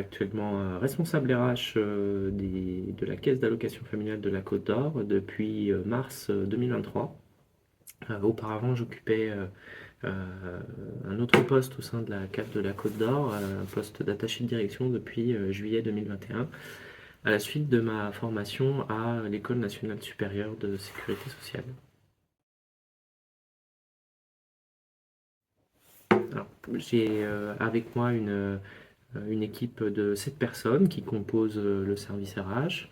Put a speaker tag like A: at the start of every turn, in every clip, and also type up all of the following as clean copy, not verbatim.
A: actuellement responsable RH de la Caisse d'allocation familiale de la Côte d'Or depuis mars 2023. Auparavant, j'occupais un autre poste au sein de la CAF de la Côte d'Or, un poste d'attaché de direction depuis juillet 2021, à la suite de ma formation à l'École nationale supérieure de sécurité sociale. Alors, j'ai avec moi une équipe de 7 personnes qui composent le service RH,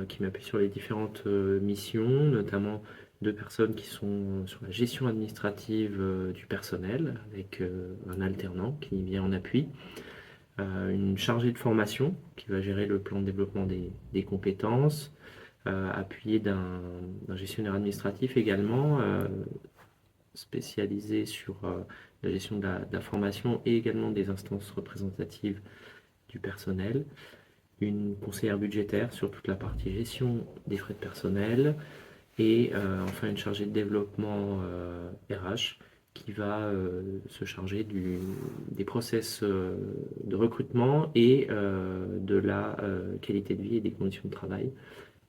A: qui m'appuient sur les différentes missions, notamment 2 personnes qui sont sur la gestion administrative du personnel, avec un alternant qui vient en appui, une chargée de formation qui va gérer le plan de développement des compétences, appuyée d'un gestionnaire administratif également, spécialisé sur la gestion de la formation et également des instances représentatives du personnel, une conseillère budgétaire sur toute la partie gestion des frais de personnel et enfin une chargée de développement RH qui va se charger des process de recrutement et de la qualité de vie et des conditions de travail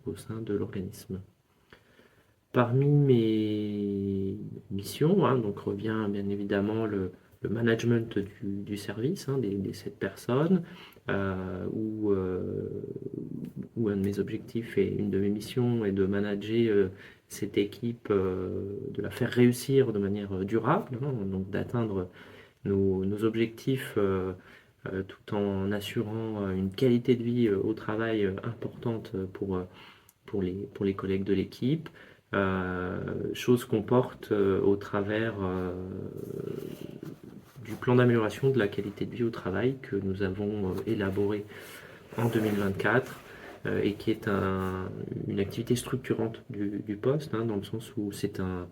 A: au sein de l'organisme. Parmi mes missions, hein, donc revient bien évidemment le management du service, hein, des 7 personnes, où un de mes objectifs et une de mes missions est de manager cette équipe, de la faire réussir de manière durable, hein, donc d'atteindre nos objectifs tout en assurant une qualité de vie au travail importante pour les collègues de l'équipe, chose qu'on porte au travers du plan d'amélioration de la qualité de vie au travail que nous avons élaboré en 2024 et qui est une activité structurante du poste, hein, dans le sens où c'est un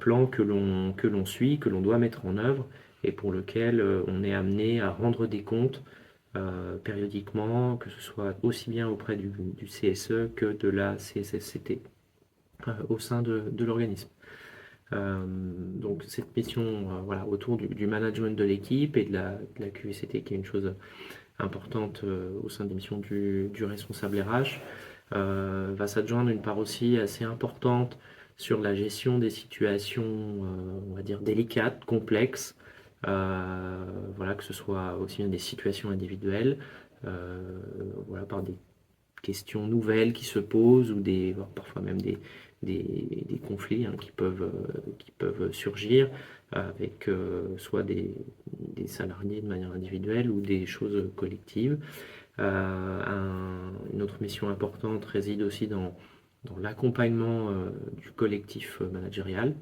A: plan que l'on suit, que l'on doit mettre en œuvre et pour lequel on est amené à rendre des comptes périodiquement, que ce soit aussi bien auprès du CSE que de la CSSCT au sein de l'organisme. Donc cette mission voilà, autour du management de l'équipe et de la QVCT qui est une chose importante au sein des missions du responsable RH, va s'adjoindre une part aussi assez importante sur la gestion des situations, on va dire, délicates, complexes, voilà, que ce soit aussi bien des situations individuelles, voilà, par des questions nouvelles qui se posent ou parfois même des conflits, hein, qui peuvent surgir avec soit des salariés de manière individuelle ou des choses collectives. Une autre mission importante réside aussi dans l'accompagnement du collectif managérial,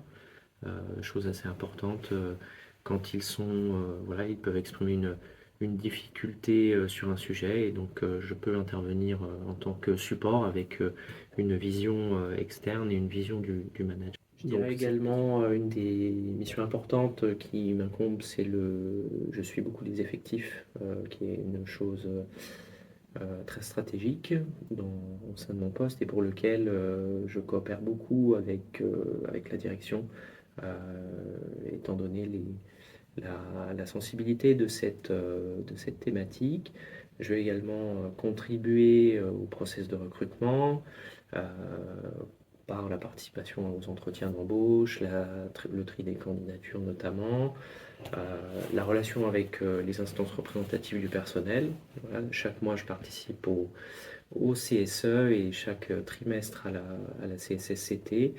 A: chose assez importante quand voilà, ils peuvent exprimer une difficulté sur un sujet et donc je peux intervenir en tant que support avec une vision externe et une vision du manager. Je dirais également une des missions importantes qui m'incombe, je suis beaucoup des effectifs, qui est une chose très stratégique au sein de mon poste et pour lequel je coopère beaucoup avec la direction, étant donné la sensibilité de cette thématique. Je vais également contribuer au process de recrutement euh, par la participation aux entretiens d'embauche, le tri des candidatures notamment, la relation avec les instances représentatives du personnel. Voilà, chaque mois, je participe au CSE et chaque trimestre à la CSSCT.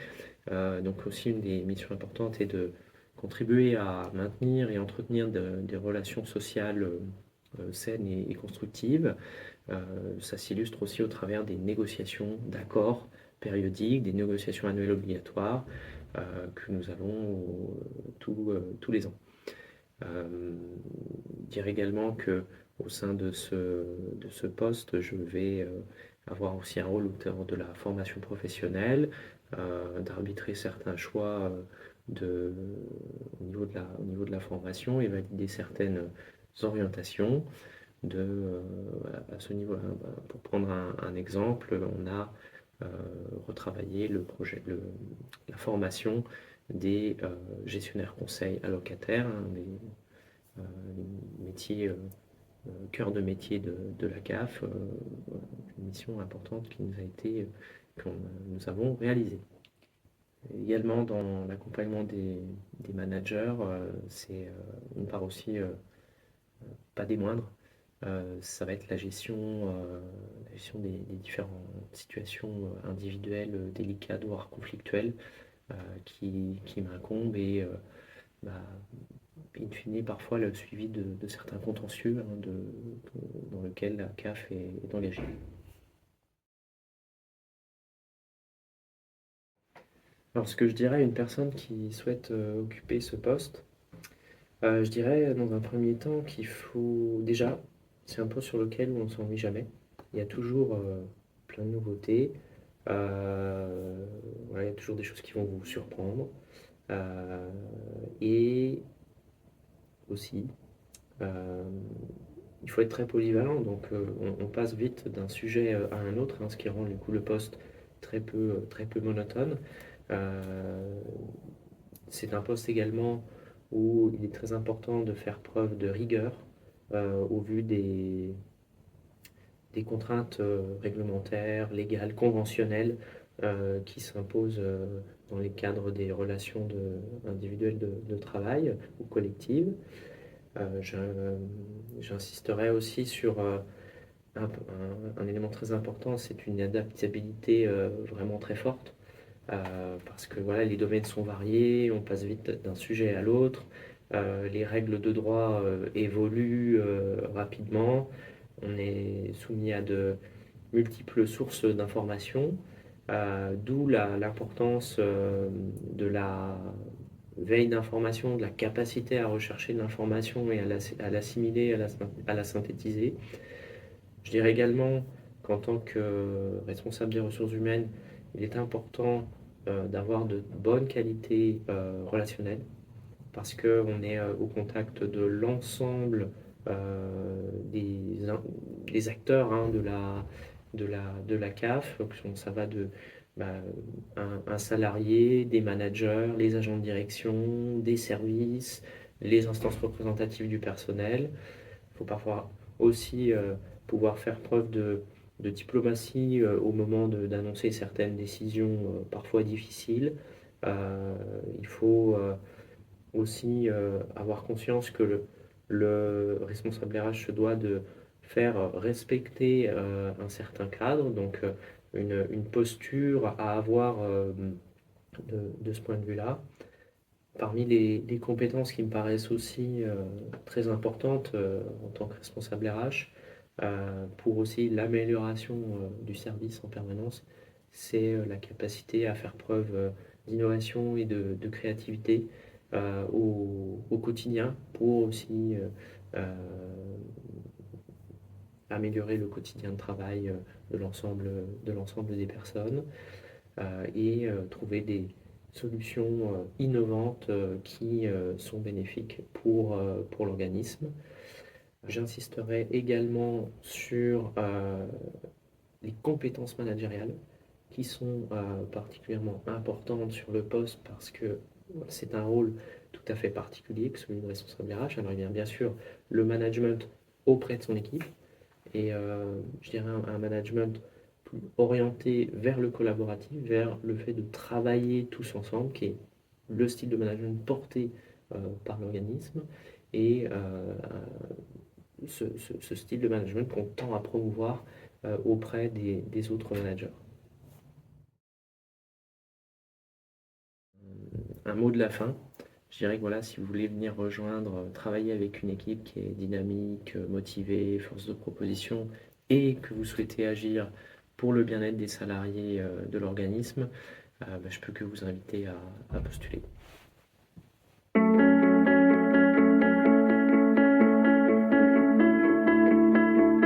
A: Donc aussi, une des missions importantes est de contribuer à maintenir et entretenir des relations sociales saines et constructives. Ça s'illustre aussi au travers des négociations d'accords périodiques, des négociations annuelles obligatoires que nous avons tous les ans. Dire également que au sein de ce poste, je vais avoir aussi un rôle autour de la formation professionnelle, d'arbitrer certains choix au niveau de la formation et valider certaines orientations. À ce niveau-là, pour prendre un exemple, on a retravaillé la formation des gestionnaires conseils allocataires, hein, des métiers cœur de métier de la CAF, une mission importante qui nous a été, que nous avons réalisée. Également dans l'accompagnement des managers, c'est une part aussi pas des moindres, ça va être la gestion des différentes situations individuelles, délicates, voire conflictuelles, qui m'incombent et bah, in fine, parfois le suivi de certains contentieux hein, dans lequel la CAF est engagée. Alors, ce que je dirais à une personne qui souhaite occuper ce poste, je dirais dans un premier temps qu'il faut déjà, c'est un poste sur lequel on ne s'ennuie jamais. Il y a toujours plein de nouveautés. Voilà, il y a toujours des choses qui vont vous surprendre. Euh, et aussi, euh, il faut être très polyvalent, donc on passe vite d'un sujet à un autre, hein, ce qui rend du coup le poste très peu monotone. Euh, c'est un poste également où il est très important de faire preuve de rigueur au vu des contraintes réglementaires, légales, conventionnelles qui s'imposent dans les cadres des relations individuelles de travail ou collectives. J'insisterai aussi sur un élément très important, c'est une adaptabilité vraiment très forte. Parce que voilà, les domaines sont variés, on passe vite d'un sujet à l'autre, les règles de droit évoluent rapidement, on est soumis à de multiples sources d'informations, d'où l'importance de la veille d'information, de la capacité à rechercher de l'information et à l'assimiler, à la synthétiser. Je dirais également qu'en tant que responsable des ressources humaines, il est important d'avoir de bonnes qualités relationnelles parce qu'on est au contact de l'ensemble des acteurs hein, de la CAF. Donc, ça va de bah, un salarié, des managers, les agents de direction, des services, les instances représentatives du personnel. Il faut parfois aussi pouvoir faire preuve de diplomatie au moment d'annoncer certaines décisions parfois difficiles. Il faut aussi avoir conscience que le responsable RH se doit de faire respecter un certain cadre, donc une posture à avoir de ce point de vue-là. Parmi les compétences qui me paraissent aussi très importantes en tant que responsable RH, pour aussi l'amélioration du service en permanence, c'est la capacité à faire preuve d'innovation et de créativité au quotidien pour aussi améliorer le quotidien de travail de l'ensemble des personnes et trouver des solutions innovantes qui sont bénéfiques pour l'organisme. J'insisterai également sur les compétences managériales qui sont particulièrement importantes sur le poste parce que c'est un rôle tout à fait particulier que celui de responsable RH. Alors il y a bien sûr le management auprès de son équipe et je dirais un management plus orienté vers le collaboratif, vers le fait de travailler tous ensemble, qui est le style de management porté par l'organisme et ce style de management qu'on tend à promouvoir auprès des autres managers. Un mot de la fin, je dirais que voilà, si vous voulez venir rejoindre, travailler avec une équipe qui est dynamique, motivée, force de proposition, et que vous souhaitez agir pour le bien-être des salariés de l'organisme, je peux que vous inviter à postuler.